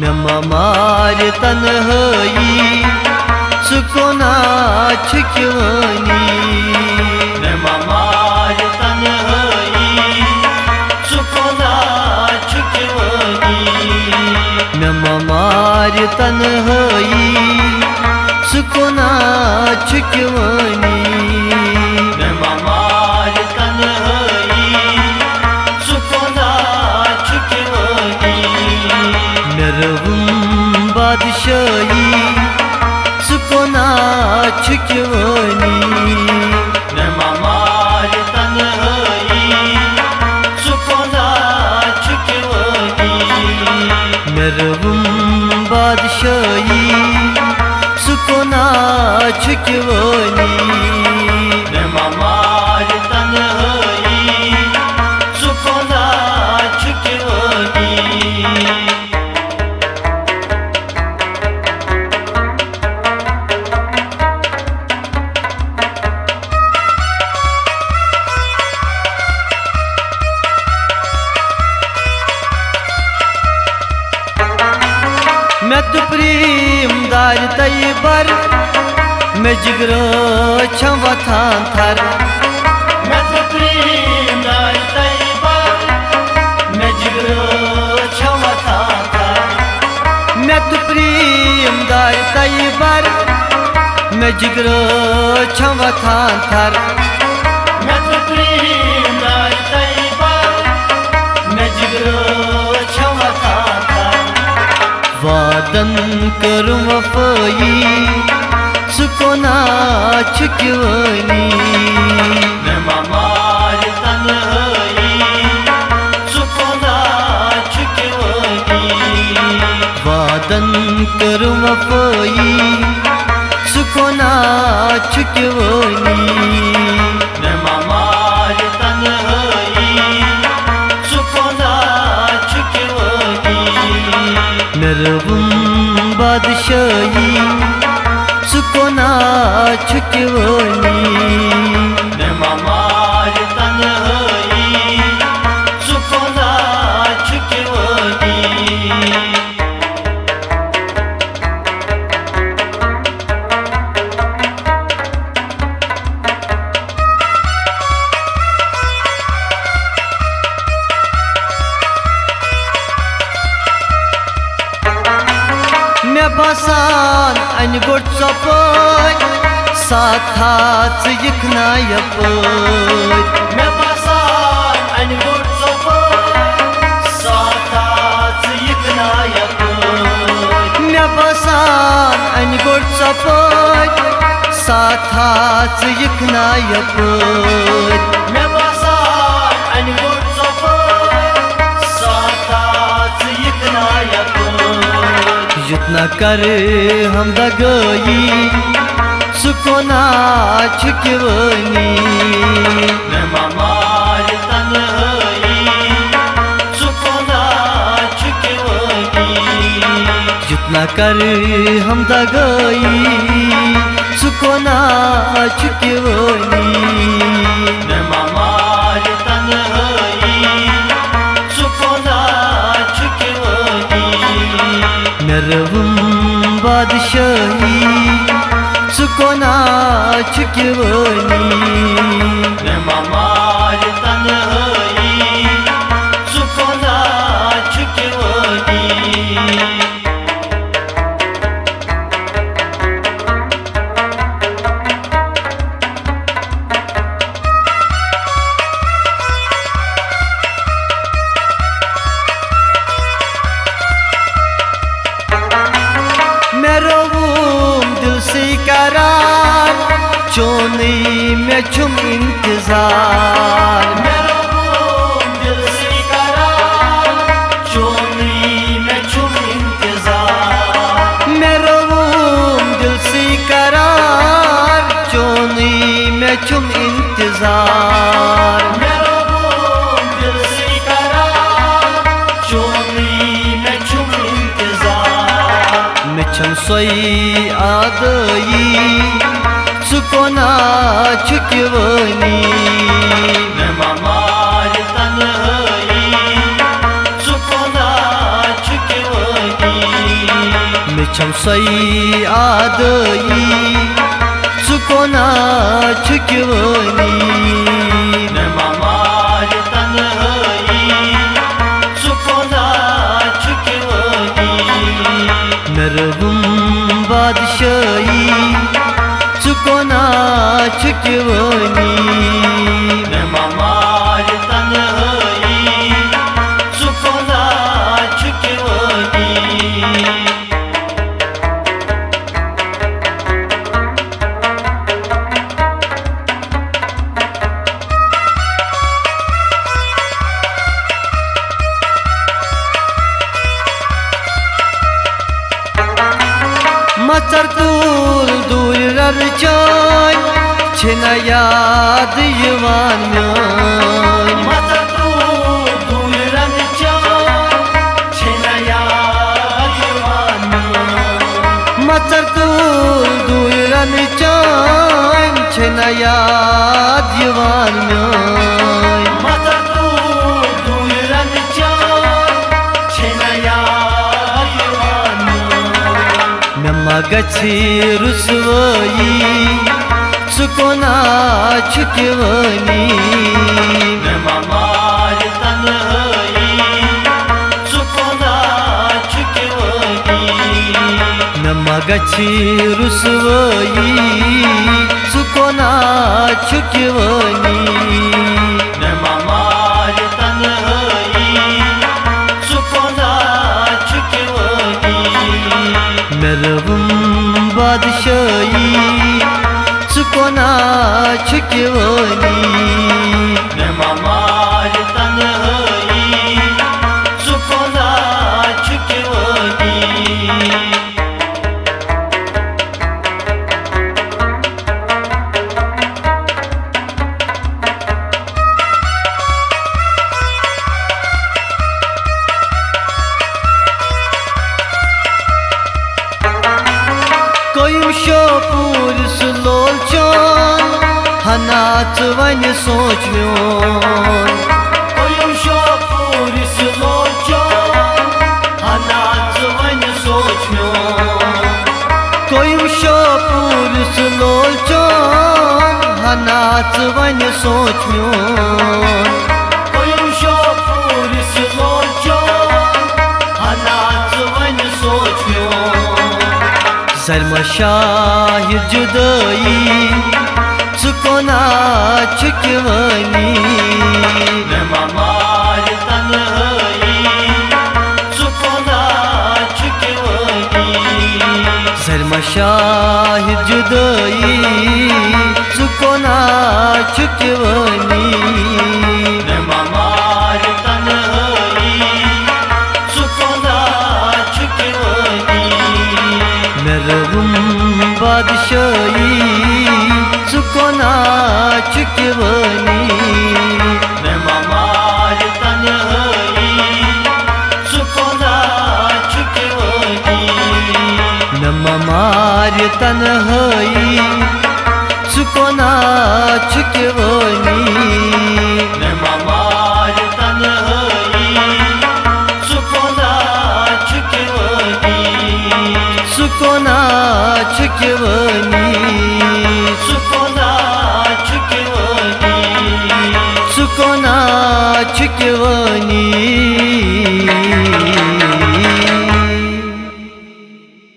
मैं ममार तन्हाई सुकोना छुक्योनी मैं ममार तन्हाई सुकोना छुक्योनी मैं ममार तन्हाई सुकोना छुक्योनी मैं ममार तन्हाई सुकोना छुक्योनी मेरवुम बादशाही सुकोना छुक्योनी मैं ममार तन्हाई सुकोना छुक्योनी मेरवुम बादशाही सुकोना छुक्योनी मैं ममार तन्हाई सुकोना छुक्योनी मैं तो प्रेम दार तैबर मैं जिगरो छवा थान थर मैं तो प्रेम दार तैबर मैं जिगरो छवा थान थर मैं तो प्रेम दार तैबर मैं जिगरो छवा थान थर मैं तो प्रेम दार तैबर मैं जिगरो छवा थान थर वादन करूं वफाई सुकोना छुक्योनी मैं ममार तन्हाई सुकोना छुक्योनी वादन करूं वफाई सुकोना छुक्योनी मैं ममार तन्हाई सुकोना छुक्योनी मेरवुम बादशाही सुकोना छुक्योनी मैं ममार तन्हाई सुकोना छुक्योनी मैं बसान अन गोट चपोय साथ हाथ यखना यपोय मैं बसान अनगुट सोपोय साथ यखना यपोय मैं बसान अन गोट चपोय साथ हाथ यखना यपोय मैं बसान अनगुट सोपोय साथ यखना यपोय जितना करे हम दगई सुकोना छुक्योनी मैं ममार तन्हाई सुकोना छुक्योनी जितना करे हम दगई सुकोना छुक्योनी मैं ममार तन्हाई सुकोना छुक्योनी मेरवुम बादशाही सुकोना छुक्योनी मैं ममार तन्हाई सुकोना छुक्योनी मेरवुम दिल से करार चोनी में छुम इंतजार मेरा रोम दिल से करार चोनी में छुम इंतजार मेरवुम दिल से करार चोनी में छुम इंतजार मेरा रोम दिल से करार चोनी में छुम इंतजार मैं छन सोई आदई सुकोना छुक्योनी मैं ममार तन्हाई सुकोना छुक्योनी छम सोई आदई चुकोना चुकवनी न ममार तन्हाई चुकोना चुकवनी नरवुम बादशाही चुकोना चुकवनी न ममार तन्हाई चुकोना चुकवनी मचर तुल दूर रर चाय छना याद यवान म्यान मचर तुल दूर रर चाय छना याद यवान म्यान मचर तुल दूर रर चाय छना याद यवान म्यान मचर तुल दूर रर चाय छना याद यवान म्यान नम्मा गछि रुसवई चुकोना चुकवनी न ममार तन्हाई चुकोना चुकवनी नम्मा गछि रुसवई चुकोना चुकवनी न ममार तन्हाई चुकोना चुकवनी नरवुम बादशाही चुकोना चुकवनी न ममार तन्हाई चुकोना चुकवनी कोयम शोपूर सुलोल चोन हनाच वन सोच म्योन कोयम शोपूर सुलोल चोन हनाच वन सोच म्योन कोयम शोपूर सुलोल चोन हनाच वन सोच म्योन कोयम शोपूर सुलोल चोन हनाच वन सोच म्योन सरमा शाह जुदाई चुकोना चुकवनी न ममार तन्हाई चुकोना चुकवनी सरमा शाह जुदाई चुकोना चुकवनी न ममार तन्हाई चुकोना चुकवनी नरवुम बादशाही चुकोना चुकवनी न ममार तन्हाई चुकोना चुकवनी नम्मा मार तन्हाई चुकोना चुकवनी